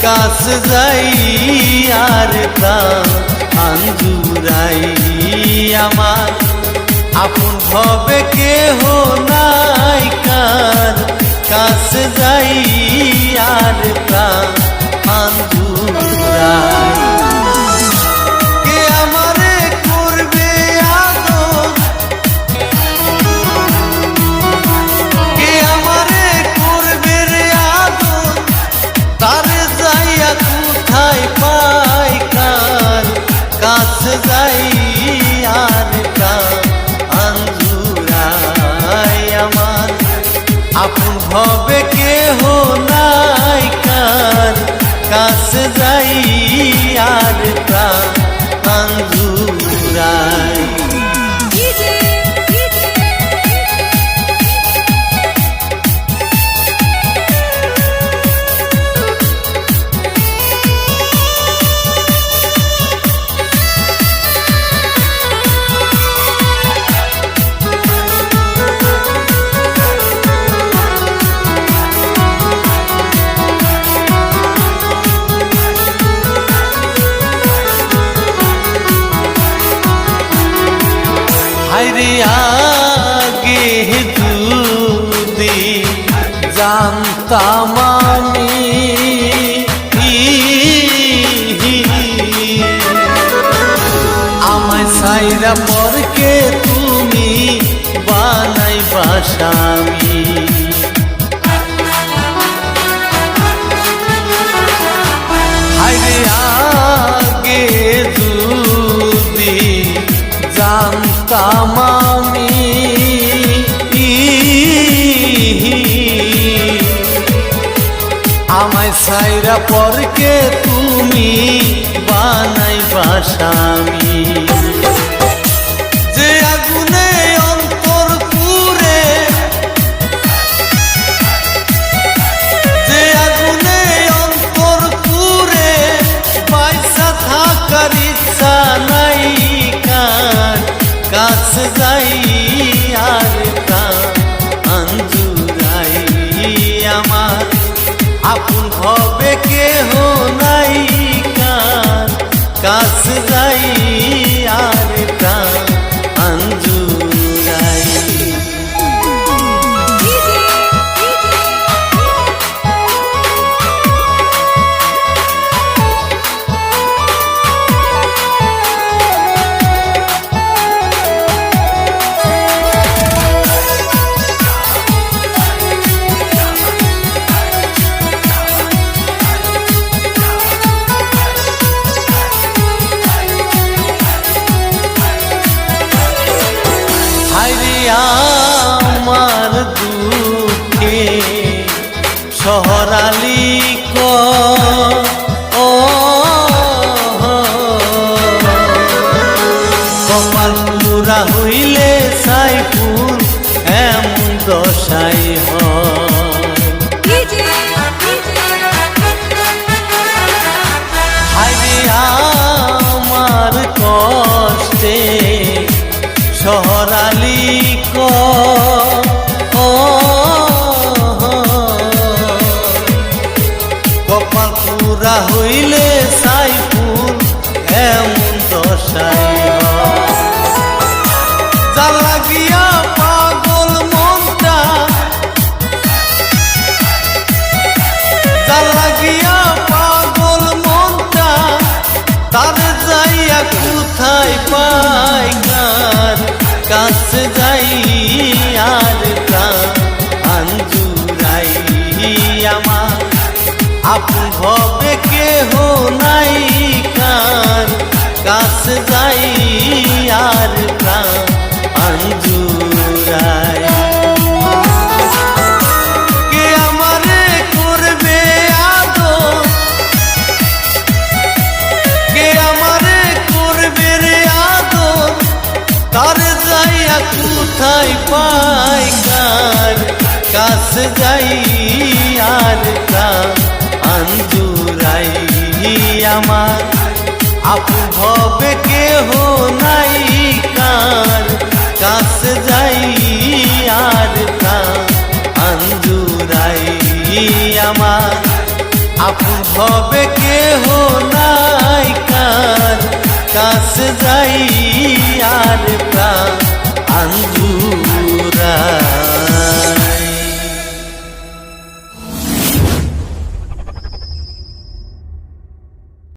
কাছ যাই আর প্রাণ আঞ্জুরাই আমার আপন হবে কেহ নাই কার কাছ যাই আর প্রাণ আঞ্জুরাই কে আমারে করবে আদর কে আমারে করবে রে আদর তারে যাইয়া কোথায় পাই কার কাছ যাই আর প্রাণ আঞ্জুরাই আমার আপন হবে কেহ নাই কার কাছ যাই আর প্রাণ আঞ্জুরাই হায়রে আগে যদি জানতাম আমি আমায় সাইরা পরকে তুমি বানাইবা স্বামী হায়রে আগে যদি জানতাম আমি আমায় সাইরা পরকে তুমি বানাইবা স্বামী যে আগুনে অন্তর পুরে যে আগুনে অন্তর পুরে পয়সা থাকার ইচ্ছা নাই কার কাছ যাই আর প্রাণ আঞ্জুরাই আমার আপন হবে কেহ নাই কার কাছ যাই আর প্রাণ আঞ্জুরাই আমার দুঃখে শহরালি কপাল পুরা হইলে সাইফুল এমন দশাই হায়রে আমার কষ্টে শহরালি কপাল পুরা হইলে সাইফুল এমন দশাই যা লাগিয়া পাগল মনটা যা লাগিয়া পাগল মনটা তার যাইয়া কোথায় পাই কার কাছ যাই আর প্রাণ আঞ্জুরাই আমার আপন হবে কেহ নাই কার কাছ যাই আর প্রাণ আঞ্জুরাই কে আমারে করবে আদর কে আমারে করবে রে আদর তার যাইয়া কোথায় পাই কার কাছ যাই আর প্রাণ আঞ্জুরাই আমার আপন হবে কেহ নাই কার কাছ যাই আর প্রাণ আঞ্জুরাই আমার আপন হবে কেহ নাই কার কাছে যাই আর প্রাণ আঞ্জুরা